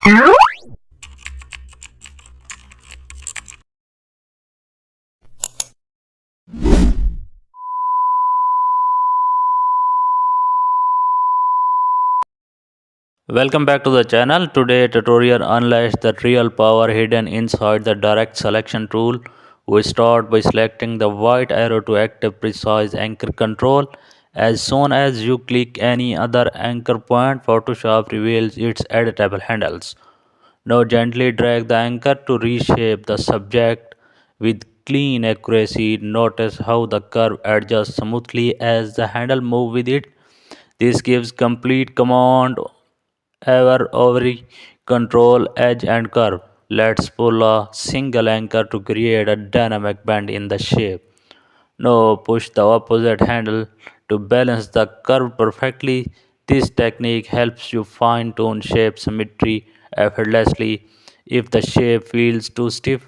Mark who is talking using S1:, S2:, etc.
S1: Welcome back to the channel. Today tutorial unleash the real power hidden inside the direct selection tool. We start by selecting the white arrow to active precise anchor control. As soon as you click any other anchor point, Photoshop reveals its editable handles. Now gently drag the anchor to reshape the subject with clean accuracy. Notice how the curve adjusts smoothly as the handle move with it. This gives complete command every control edge and curve. Let's pull a single anchor to create a dynamic bend in the shape. Now push the opposite handle to balance the curve perfectly. This technique helps you fine tune shape symmetry effortlessly. If the shape feels too stiff,